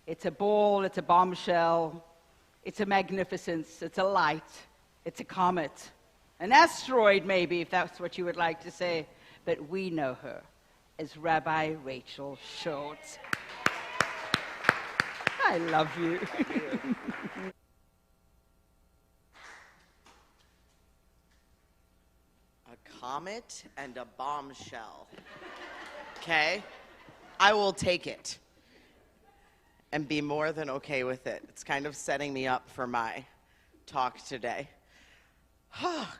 It's a ball, it's a bombshell, it's a magnificence, it's a light, it's a comet, an asteroid maybe, if that's what you would like to say, but we know her as Rabbi Rachel Schultz. I love you. A comet and a bombshell. Okay? I will take it and be more than okay with it. It's kind of setting me up for my talk today.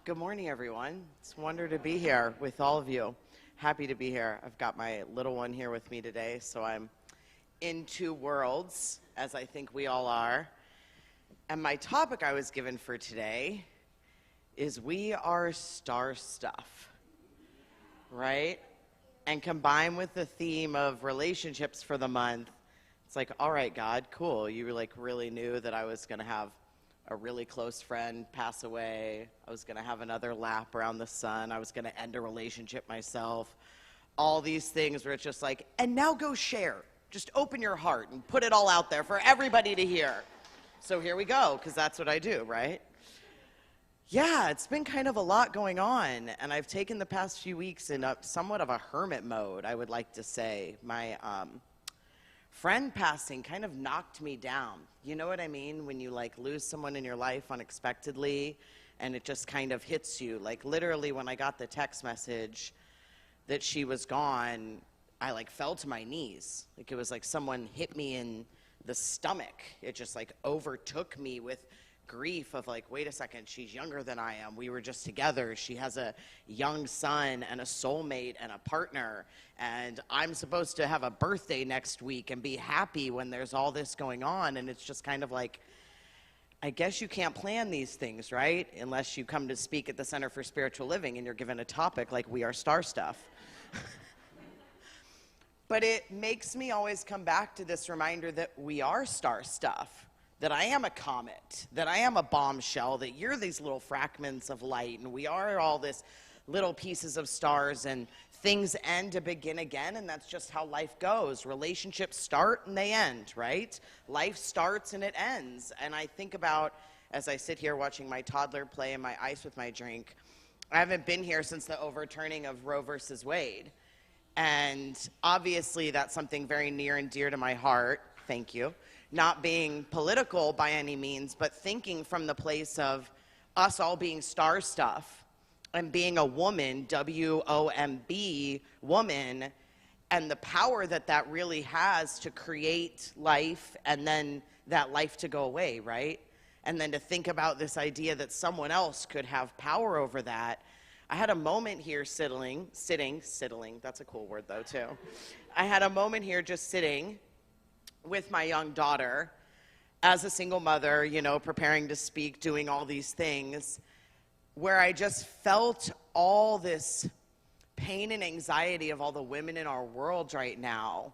Good morning, everyone. It's a wonder to be here with all of you. Happy to be here. I've got my little one here with me today, so I'm in two worlds, as I think we all are. And my topic I was given for today is we are star stuff, right? And combined with the theme of relationships for the month, it's like, all right, God, cool. You really knew that I was going to have a really close friend pass away. I was going to have another lap around the sun. I was going to end a relationship myself. All these things where it's just like, and now go share. Just open your heart and put it all out there for everybody to hear. So here we go, because that's what I do, right? Yeah, it's been kind of a lot going on, and I've taken the past few weeks in somewhat of a hermit mode, I would like to say. My friend passing kind of knocked me down. You know what I mean? When you lose someone in your life unexpectedly, and it just kind of hits you. Literally when I got the text message that she was gone, I fell to my knees. It was like someone hit me in the stomach. It just overtook me with grief of wait a second, she's younger than I am. We were just together. She has a young son and a soulmate and a partner, and I'm supposed to have a birthday next week and be happy when there's all this going on. And it's just kind of I guess you can't plan these things, right? Unless you come to speak at the Center for Spiritual Living and you're given a topic like we are star stuff. But it makes me always come back to this reminder that we are star stuff, that I am a comet, that I am a bombshell, that you're these little fragments of light, and we are all this little pieces of stars, and things end to begin again, and that's just how life goes. Relationships start and they end, right? Life starts and it ends. And I think about, as I sit here watching my toddler play in my ice with my drink, I haven't been here since the overturning of Roe versus Wade. And obviously that's something very near and dear to my heart. Thank you. Not being political by any means, but thinking from the place of us all being star stuff and being a woman, W-O-M-B, woman, and the power that that really has to create life and then that life to go away, right? And then to think about this idea that someone else could have power over that. I had a moment here sitting, that's a cool word though too. I had a moment here just sitting with my young daughter as a single mother, preparing to speak, doing all these things, where I just felt all this pain and anxiety of all the women in our world right now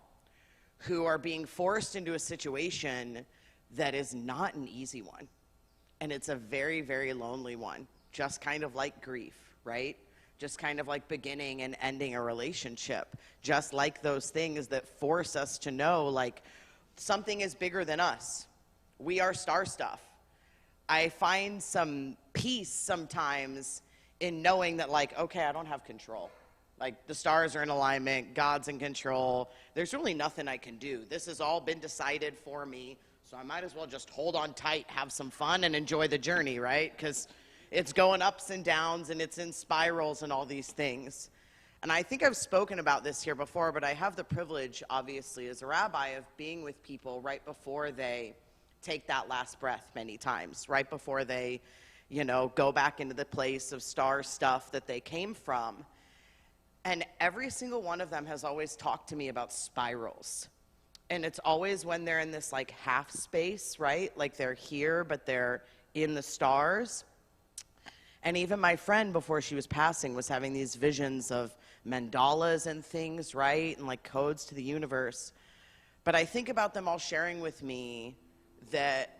who are being forced into a situation that is not an easy one. And it's a very, very lonely one, just kind of like grief, right? Just kind of like beginning and ending a relationship, just like those things that force us to know, something is bigger than us. We are star stuff. I find some peace sometimes in knowing that okay, I don't have control. The stars are in alignment, God's in control. There's really nothing I can do. This has all been decided for me, so I might as well just hold on tight, have some fun, and enjoy the journey, right? Because it's going ups and downs, and it's in spirals and all these things. And I think I've spoken about this here before, but I have the privilege, obviously, as a rabbi, of being with people right before they take that last breath many times, right before they, go back into the place of star stuff that they came from. And every single one of them has always talked to me about spirals. And it's always when they're in this half space, right? They're here, but they're in the stars. And even my friend, before she was passing, was having these visions of mandalas and things, right? And codes to the universe. But I think about them all sharing with me that,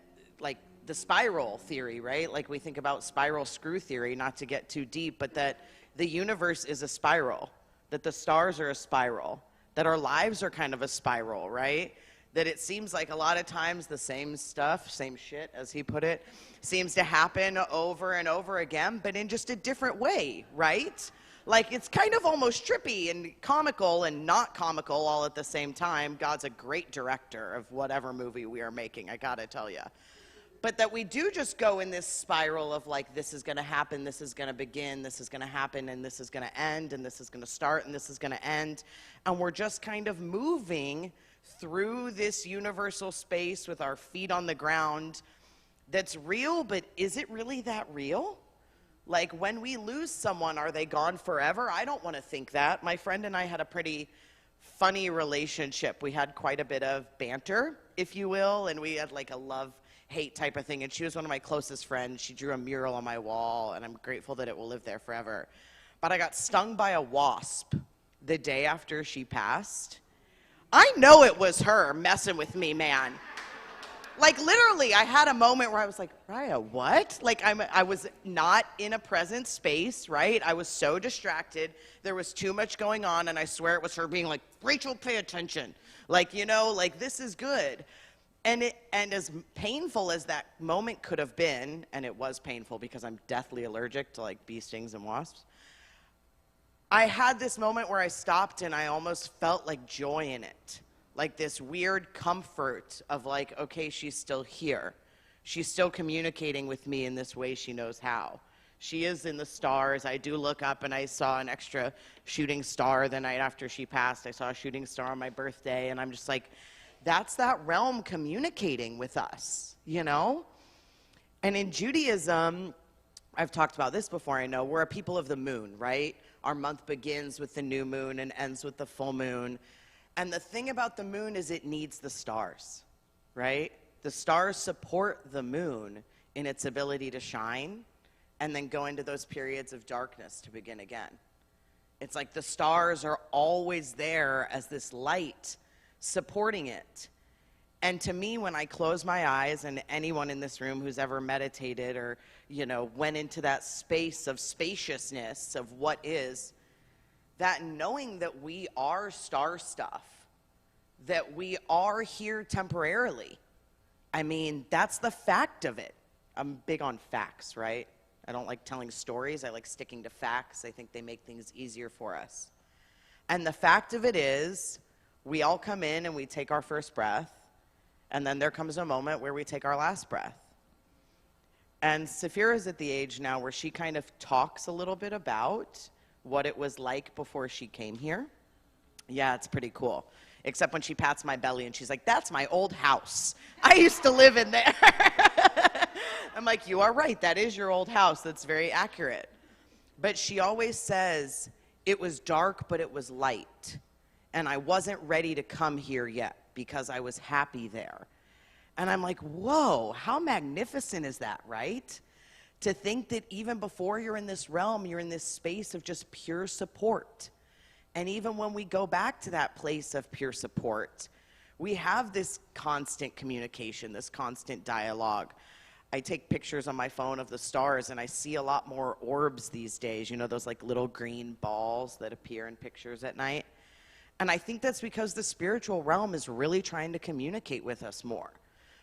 the spiral theory, right? We think about spiral screw theory, not to get too deep, but that the universe is a spiral, that the stars are a spiral, that our lives are kind of a spiral, right? That it seems like a lot of times the same stuff, same shit, as he put it, seems to happen over and over again, but in just a different way, right? Like, it's kind of almost trippy and comical and not comical all at the same time. God's a great director of whatever movie we are making, I gotta tell you. But that we do just go in this spiral of like, this is gonna happen, this is gonna begin, this is gonna happen, and this is gonna end, and this is gonna start, and this is gonna end. And we're just kind of moving through this universal space with our feet on the ground that's real, but is it really that real? Like, when we lose someone, are they gone forever? I don't want to think that. My friend and I had a pretty funny relationship. We had quite a bit of banter, if you will, and we had like a love-hate type of thing, and she was one of my closest friends. She drew a mural on my wall, and I'm grateful that it will live there forever. But I got stung by a wasp the day after she passed. I know it was her messing with me, man. Like, literally, I had a moment where I was like, Raya, what? Like, I was not in a present space, right? I was so distracted. There was too much going on, and I swear it was her being like, Rachel, pay attention. Like, you know, like, this is good. And as painful as that moment could have been, and it was painful because I'm deathly allergic to, like, bee stings and wasps, I had this moment where I stopped and I almost felt like joy in it. Like this weird comfort of like, okay, she's still here. She's still communicating with me in this way she knows how. She is in the stars. I do look up and I saw an extra shooting star the night after she passed. I saw a shooting star on my birthday, and I'm just like, that's that realm communicating with us, you know? And in Judaism, I've talked about this before, I know, we're a people of the moon, right? Our month begins with the new moon and ends with the full moon. And the thing about the moon is it needs the stars, right? The stars support the moon in its ability to shine and then go into those periods of darkness to begin again. It's like the stars are always there as this light supporting it. And to me, when I close my eyes, and anyone in this room who's ever meditated or, you know, went into that space of spaciousness of what is, that knowing that we are star stuff, that we are here temporarily. I mean, that's the fact of it. I'm big on facts, right? I don't like telling stories. I like sticking to facts. I think they make things easier for us. And the fact of it is, we all come in and we take our first breath, and then there comes a moment where we take our last breath. And Saphira's at the age now where she kind of talks a little bit about what it was like before she came here. Yeah, it's pretty cool. Except when she pats my belly and she's like, that's my old house. I used to live in there. I'm like, you are right. That is your old house. That's very accurate. But she always says, it was dark, but it was light. And I wasn't ready to come here yet because I was happy there. And I'm like, whoa, how magnificent is that, right? To think that even before you're in this realm, you're in this space of just pure support. And even when we go back to that place of pure support, we have this constant communication, this constant dialogue. I take pictures on my phone of the stars, and I see a lot more orbs these days, you know, those like little green balls that appear in pictures at night. And I think that's because the spiritual realm is really trying to communicate with us more.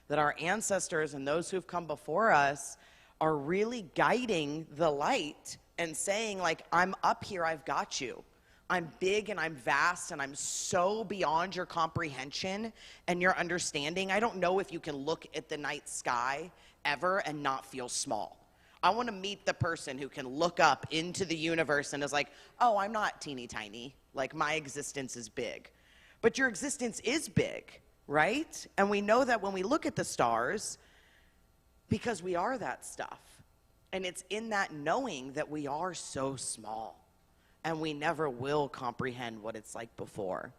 That our ancestors and those who've come before us are really guiding the light and saying, like, I'm up here, I've got you. I'm big and I'm vast and I'm so beyond your comprehension and your understanding. I don't know if you can look at the night sky ever and not feel small. I want to meet the person who can look up into the universe and is like, oh, I'm not teeny tiny. Like, my existence is big. But your existence is big, right? And we know that when we look at the stars, because we are that stuff. And it's in that knowing that we are so small. And we never will comprehend what it's like before.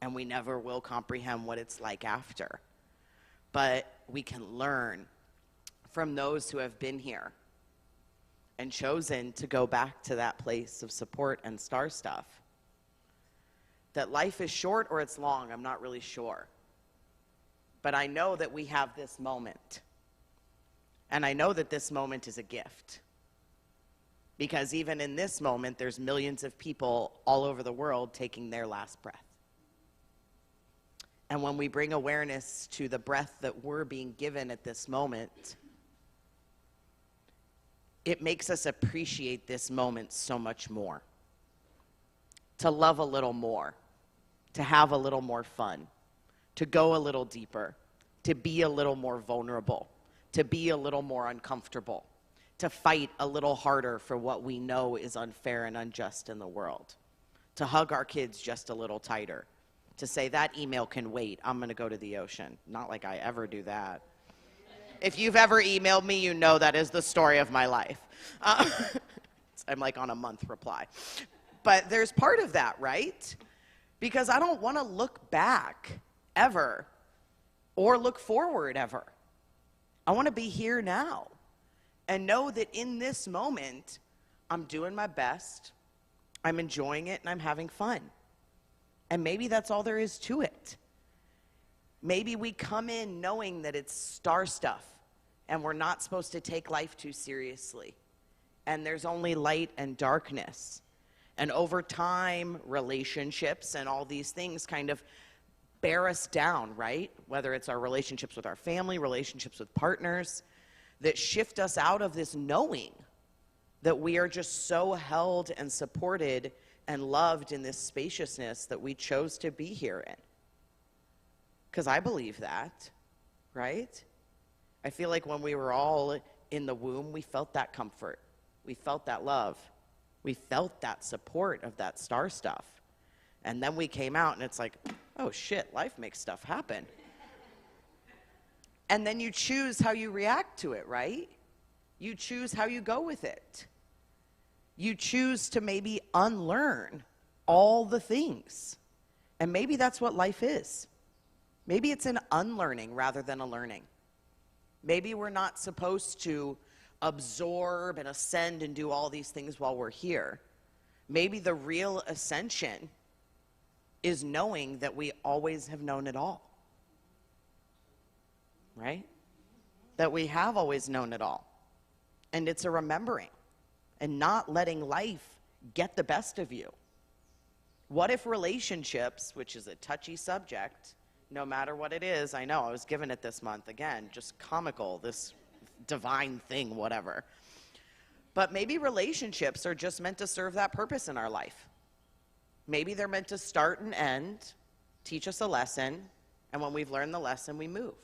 And we never will comprehend what it's like after. But we can learn from those who have been here and chosen to go back to that place of support and star stuff. That life is short or it's long, I'm not really sure. But I know that we have this moment. And I know that this moment is a gift. Because even in this moment, there's millions of people all over the world taking their last breath. And when we bring awareness to the breath that we're being given at this moment, it makes us appreciate this moment so much more. To love a little more, to have a little more fun, to go a little deeper, to be a little more vulnerable, to be a little more uncomfortable, to fight a little harder for what we know is unfair and unjust in the world, to hug our kids just a little tighter, to say that email can wait, I'm going to go to the ocean. Not like I ever do that. If you've ever emailed me, you know that is the story of my life. I'm like on a month reply. But there's part of that, right? Because I don't want to look back ever or look forward ever. I want to be here now and know that in this moment, I'm doing my best, I'm enjoying it, and I'm having fun. And maybe that's all there is to it. Maybe we come in knowing that it's star stuff and we're not supposed to take life too seriously. And there's only light and darkness. And over time, relationships and all these things kind of bear us down, right? Whether it's our relationships with our family, relationships with partners, that shift us out of this knowing that we are just so held and supported and loved in this spaciousness that we chose to be here in. Because I believe that, right? I feel like when we were all in the womb, we felt that comfort. We felt that love. We felt that support of that star stuff. And then we came out and it's like, oh shit, life makes stuff happen. And then you choose how you react to it, right? You choose how you go with it. You choose to maybe unlearn all the things. And maybe that's what life is. Maybe it's an unlearning rather than a learning. Maybe we're not supposed to absorb and ascend and do all these things while we're here. Maybe the real ascension is knowing that we always have known it all. Right? That we have always known it all. And it's a remembering and not letting life get the best of you. What if relationships, which is a touchy subject, no matter what it is, I know I was given it this month, again, just comical, this divine thing, whatever. But maybe relationships are just meant to serve that purpose in our life. Maybe they're meant to start and end, teach us a lesson, and when we've learned the lesson, we move.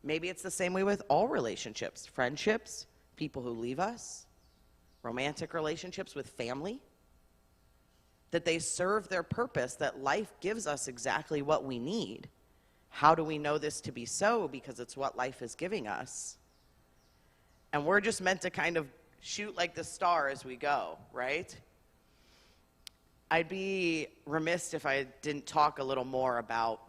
Maybe it's the same way with all relationships, friendships, people who leave us, romantic relationships with family, that they serve their purpose, that life gives us exactly what we need. How do we know this to be so? Because it's what life is giving us. And we're just meant to kind of shoot like the star as we go, right? I'd be remiss if I didn't talk a little more about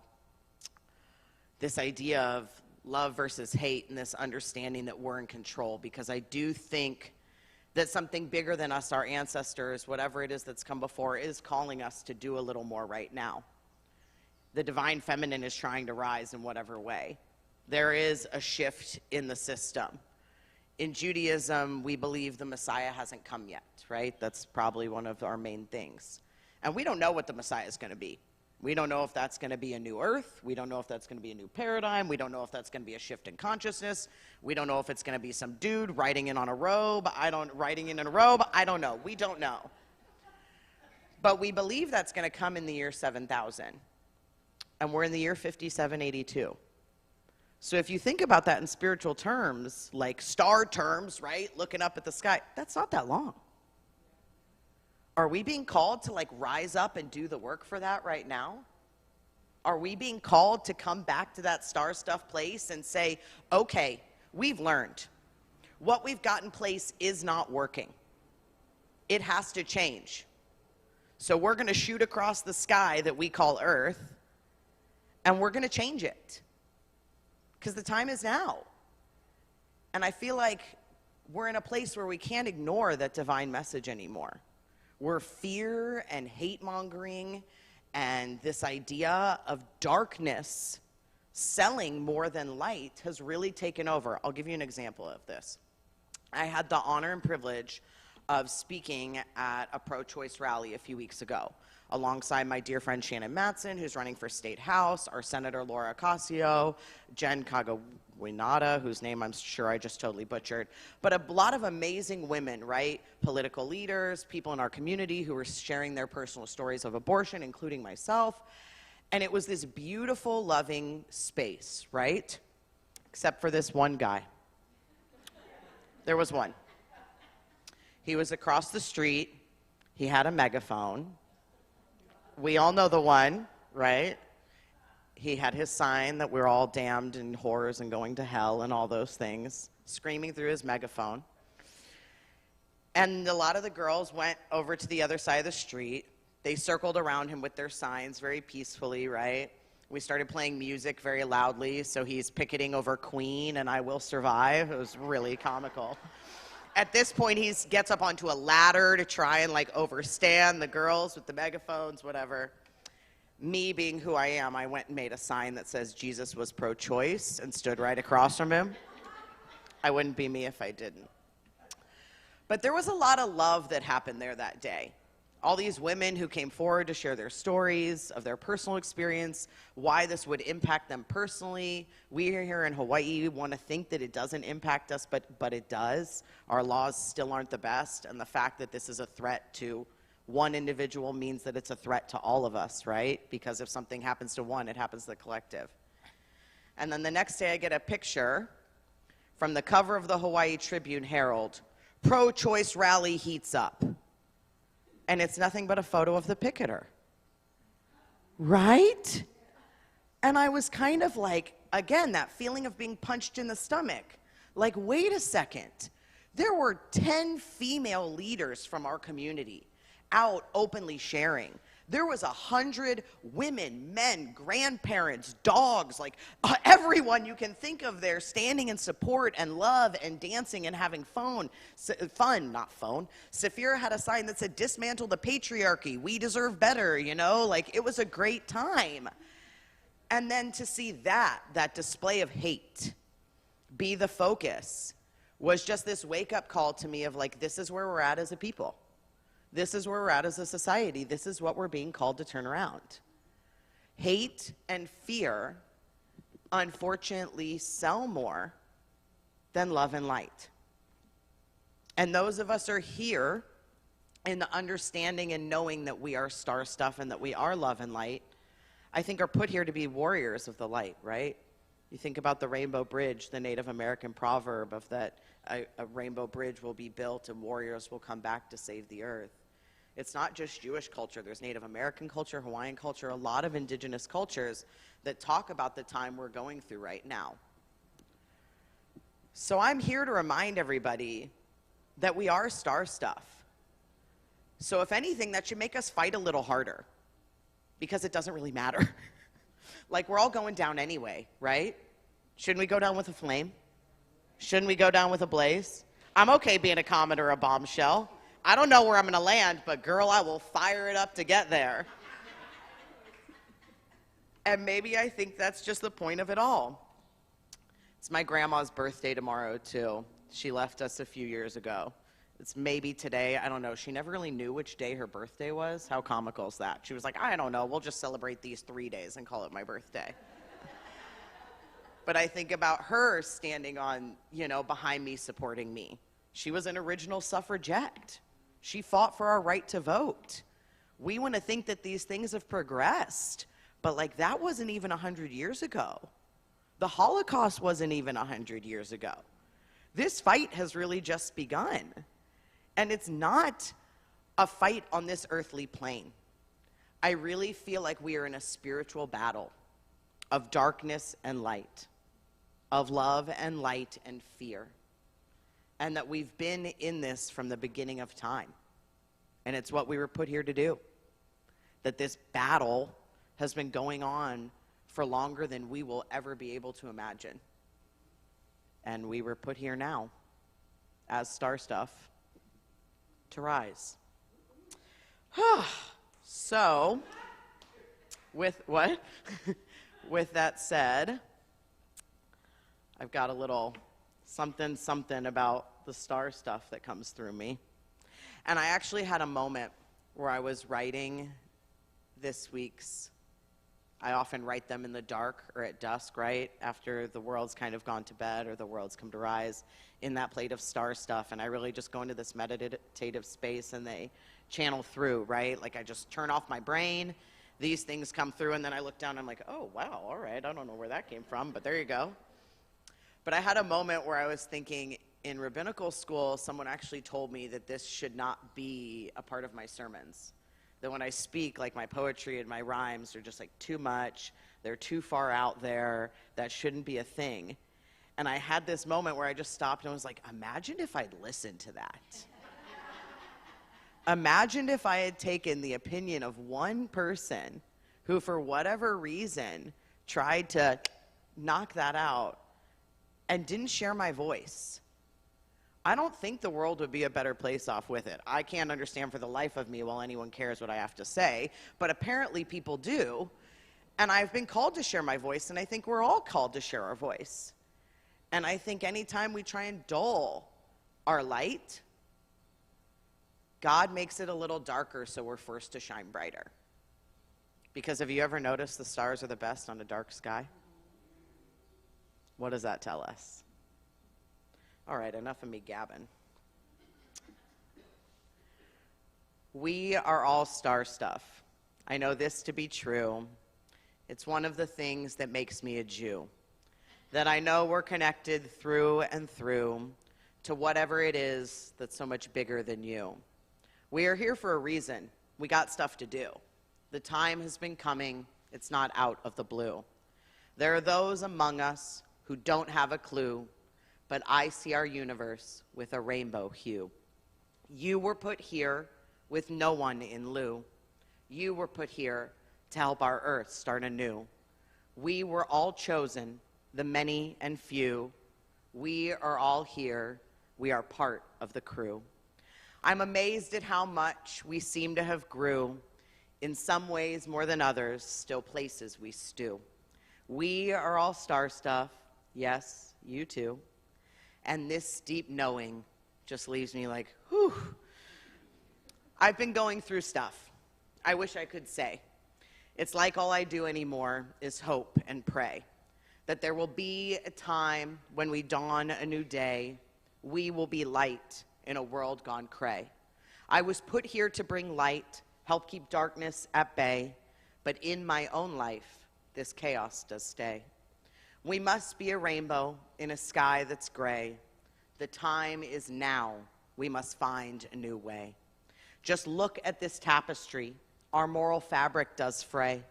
this idea of love versus hate and this understanding that we're in control, because I do think that something bigger than us, our ancestors, whatever it is that's come before, is calling us to do a little more right now. The divine feminine is trying to rise in whatever way. There is a shift in the system. In Judaism, we believe the Messiah hasn't come yet, right? That's probably one of our main things. And we don't know what the Messiah is going to be. We don't know if that's going to be a new earth. We don't know if that's going to be a new paradigm. We don't know if that's going to be a shift in consciousness. We don't know if it's going to be some dude riding in a robe. I don't know. We don't know. But we believe that's going to come in the year 7000. And we're in the year 5782. So if you think about that in spiritual terms, like star terms, right? Looking up at the sky, that's not that long. Are we being called to like rise up and do the work for that right now? Are we being called to come back to that star stuff place and say, okay, we've learned. What we've got in place is not working. It has to change. So we're going to shoot across the sky that we call Earth, and we're going to change it. Because the time is now. And I feel like we're in a place where we can't ignore that divine message anymore. Where fear and hate-mongering and this idea of darkness selling more than light has really taken over. I'll give you an example of this. I had the honor and privilege of speaking at a pro-choice rally a few weeks ago. alongside my dear friend Shannon Matson, who's running for State House, our Senator Laura Ocasio, Jen Kagawinata, whose name I'm sure I just totally butchered, but a lot of amazing women, right? Political leaders, people in our community who were sharing their personal stories of abortion, including myself. And it was this beautiful, loving space, right? Except for this one guy. There was one. He was across the street. He had a megaphone. We all know the one, right? He had his sign that we're all damned and whores and going to hell and all those things, screaming through his megaphone. And a lot of the girls went over to the other side of the street. They circled around him with their signs very peacefully, right? We started playing music very loudly, so he's picketing over Queen and I Will Survive. It was really comical. At this point, he gets up onto a ladder to try and like overstand the girls with the megaphones, whatever. Me being who I am, I went and made a sign that says Jesus was pro-choice and stood right across from him. I wouldn't be me if I didn't. But there was a lot of love that happened there that day. All these women who came forward to share their stories of their personal experience, why this would impact them personally. We here in Hawaii want to think that it doesn't impact us, but it does. Our laws still aren't the best, and the fact that this is a threat to one individual means that it's a threat to all of us, right? Because if something happens to one, it happens to the collective. And then the next day I get a picture from the cover of the Hawaii Tribune Herald, pro-choice rally heats up. And it's nothing but a photo of the picketer. Right? And I was kind of like, again, that feeling of being punched in the stomach. Like, wait a second. There were 10 female leaders from our community out openly sharing. There was 100 women, men, grandparents, dogs, like everyone you can think of there standing in support and love and dancing and having fun, not phone. Safira had a sign that said, dismantle the patriarchy, we deserve better, you know? Like, it was a great time. And then to see that display of hate be the focus was just this wake-up call to me of like, this is where we're at as a people. This is where we're at as a society. This is what we're being called to turn around. Hate and fear, unfortunately, sell more than love and light. And those of us are here in the understanding and knowing that we are star stuff and that we are love and light, I think are put here to be warriors of the light, right? You think about the Rainbow Bridge, the Native American proverb of that a rainbow bridge will be built and warriors will come back to save the earth. It's not just Jewish culture. There's Native American culture, Hawaiian culture, a lot of indigenous cultures that talk about the time we're going through right now. So I'm here to remind everybody that we are star stuff. So if anything, that should make us fight a little harder because it doesn't really matter. Like, we're all going down anyway, right? Shouldn't we go down with a flame? Shouldn't we go down with a blaze? I'm okay being a comet or a bombshell. I don't know where I'm going to land, but girl, I will fire it up to get there. And maybe I think that's just the point of it all. It's my grandma's birthday tomorrow, too. She left us a few years ago. It's maybe today. I don't know. She never really knew which day her birthday was. How comical is that? She was like, I don't know. We'll just celebrate these 3 days and call it my birthday. But I think about her standing on, behind me, supporting me. She was an original suffragette. She fought for our right to vote. We want to think that these things have progressed, but that wasn't even 100 years ago. The Holocaust wasn't even 100 years ago. This fight has really just begun. And it's not a fight on this earthly plane. I really feel like we are in a spiritual battle of darkness and light, of love and light and fear. And that we've been in this from the beginning of time. And it's what we were put here to do. That this battle has been going on for longer than we will ever be able to imagine. And we were put here now, as star stuff, to rise. So, with what? With that said, I've got a little something about the star stuff that comes through me. And I actually had a moment where I was writing this week's, I often write them in the dark or at dusk, right? After the world's kind of gone to bed or the world's come to rise in that plate of star stuff. And I really just go into this meditative space and they channel through, right? Like I just turn off my brain. These things come through and then I look down and I'm like, oh, wow, all right. I don't know where that came from, but there you go. But I had a moment where I was thinking, in rabbinical school, someone actually told me that this should not be a part of my sermons. That when I speak, like my poetry and my rhymes are just like too much, they're too far out there, that shouldn't be a thing. And I had this moment where I just stopped and was like, imagine if I'd listened to that. Imagine if I had taken the opinion of one person who, for whatever reason, tried to knock that out and didn't share my voice. I don't think the world would be a better place off with it. I can't understand for the life of me why anyone cares what I have to say, but apparently people do. And I've been called to share my voice, and I think we're all called to share our voice. And I think anytime we try and dull our light, God makes it a little darker so we're forced to shine brighter. Because have you ever noticed the stars are the best on a dark sky? What does that tell us? All right, enough of me gabbing. We are all star stuff. I know this to be true. It's one of the things that makes me a Jew. That I know we're connected through and through to whatever it is that's so much bigger than you. We are here for a reason. We got stuff to do. The time has been coming. It's not out of the blue. There are those among us who don't have a clue, but I see our universe with a rainbow hue. You were put here with no one in lieu. You were put here to help our earth start anew. We were all chosen, the many and few. We are all here. We are part of the crew. I'm amazed at how much we seem to have grew. In some ways more than others, still places we stew. We are all star stuff. Yes, you too. And this deep knowing just leaves me like, whew. I've been going through stuff. I wish I could say. It's like all I do anymore is hope and pray that there will be a time when we dawn a new day. We will be light in a world gone cray. I was put here to bring light, help keep darkness at bay, but in my own life, this chaos does stay. We must be a rainbow in a sky that's gray. The time is now. We must find a new way. Just look at this tapestry. Our moral fabric does fray.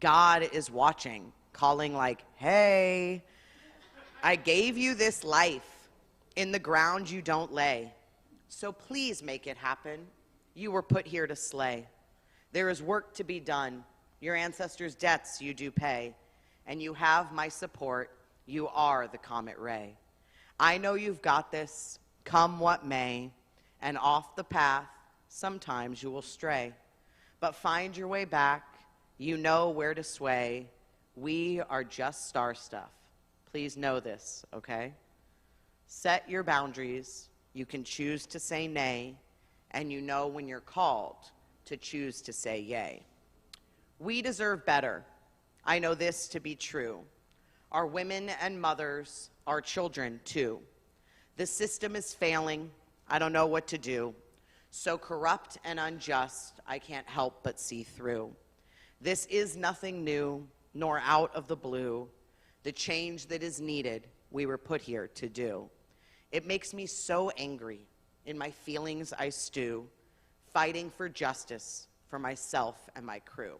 God is watching, calling like, hey, I gave you this life. In the ground you don't lay. So please make it happen. You were put here to slay. There is work to be done. Your ancestors' debts you do pay. And you have my support. You are the comet ray. I know you've got this, come what may, and off the path, sometimes you will stray. But find your way back, you know where to sway. We are just star stuff. Please know this, okay? Set your boundaries. You can choose to say nay, and you know when you're called to choose to say yay. We deserve better. I know this to be true. Our women and mothers, our children too. The system is failing. I don't know what to do. So corrupt and unjust, I can't help but see through. This is nothing new, nor out of the blue. The change that is needed, we were put here to do. It makes me so angry. In my feelings I stew, fighting for justice for myself and my crew.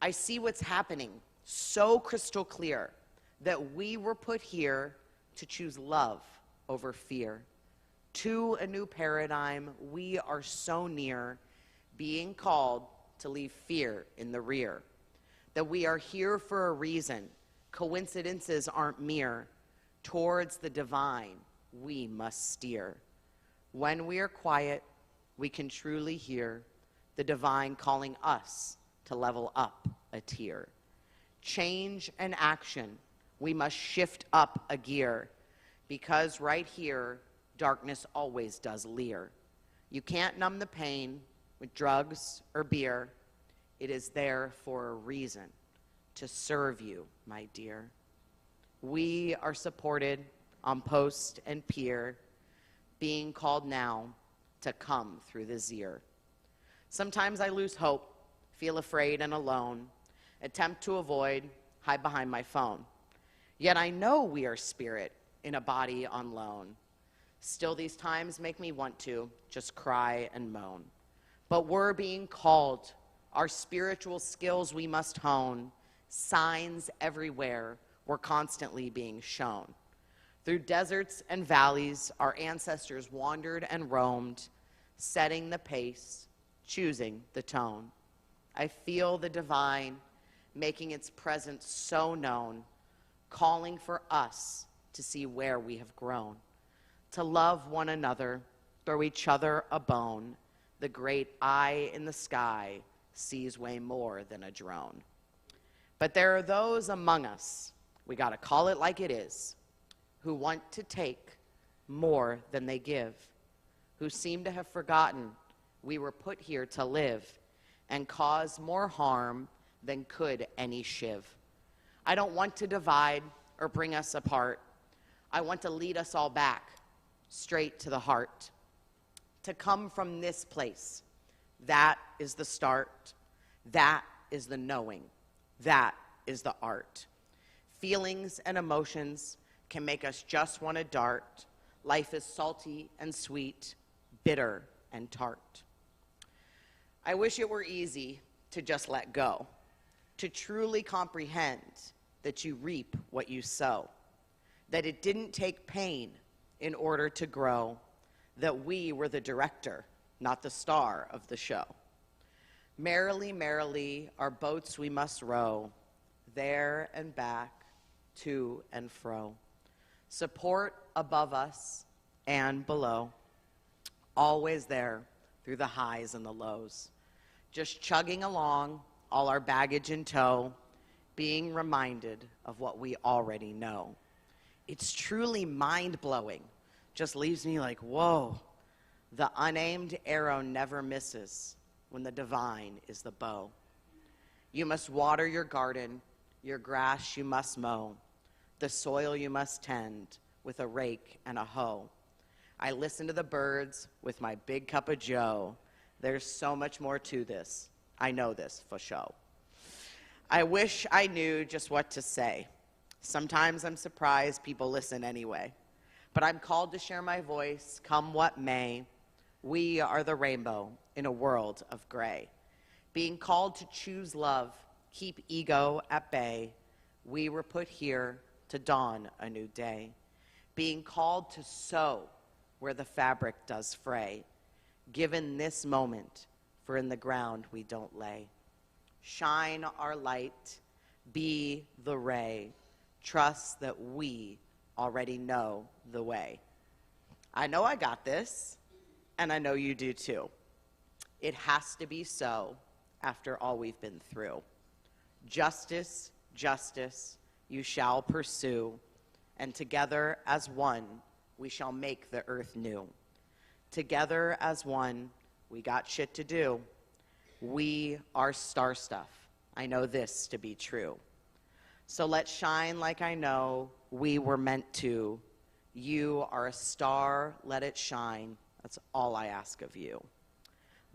I see what's happening so crystal clear that we were put here to choose love over fear. To a new paradigm, we are so near being called to leave fear in the rear. That we are here for a reason. Coincidences aren't mere. Towards the divine, we must steer. When we are quiet, we can truly hear the divine calling us to level up a tier. Change and action, we must shift up a gear, because right here, darkness always does leer. You can't numb the pain with drugs or beer. It is there for a reason, to serve you, my dear. We are supported on post and pier, being called now to come through the Zir. Sometimes I lose hope, feel afraid and alone, attempt to avoid, hide behind my phone. Yet I know we are spirit in a body on loan. Still these times make me want to just cry and moan. But we're being called, our spiritual skills we must hone. Signs everywhere, we're constantly being shown. Through deserts and valleys, our ancestors wandered and roamed, setting the pace, choosing the tone. I feel the divine, making its presence so known, calling for us to see where we have grown, to love one another, throw each other a bone. The great eye in the sky sees way more than a drone. But there are those among us, we gotta call it like it is, who want to take more than they give, who seem to have forgotten we were put here to live and cause more harm than could any shiv. I don't want to divide or bring us apart. I want to lead us all back, straight to the heart. To come from this place, that is the start. That is the knowing. That is the art. Feelings and emotions can make us just want to dart. Life is salty and sweet, bitter and tart. I wish it were easy to just let go, to truly comprehend that you reap what you sow, that it didn't take pain in order to grow, that we were the director, not the star of the show. Merrily, merrily, our boats we must row, there and back, to and fro. Support above us and below, always there through the highs and the lows. Just chugging along, all our baggage in tow, being reminded of what we already know. It's truly mind-blowing. Just leaves me like, whoa. The unaimed arrow never misses when the divine is the bow. You must water your garden, your grass you must mow, the soil you must tend with a rake and a hoe. I listen to the birds with my big cup of joe. There's so much more to this. I know this for show. I wish I knew just what to say. Sometimes I'm surprised people listen anyway. But I'm called to share my voice, come what may. We are the rainbow in a world of gray. Being called to choose love, keep ego at bay. We were put here to dawn a new day. Being called to sow where the fabric does fray. Given this moment, for in the ground we don't lay. Shine our light, be the ray. Trust that we already know the way. I know I got this, and I know you do too. It has to be so after all we've been through. Justice, justice, you shall pursue, and together as one, we shall make the earth new. Together as one, we got shit to do. We are star stuff. I know this to be true. So let's shine like I know we were meant to. You are a star, let it shine. That's all I ask of you.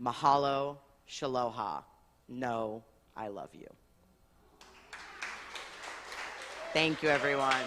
Mahalo, shaloha. Know I love you. Thank you, everyone.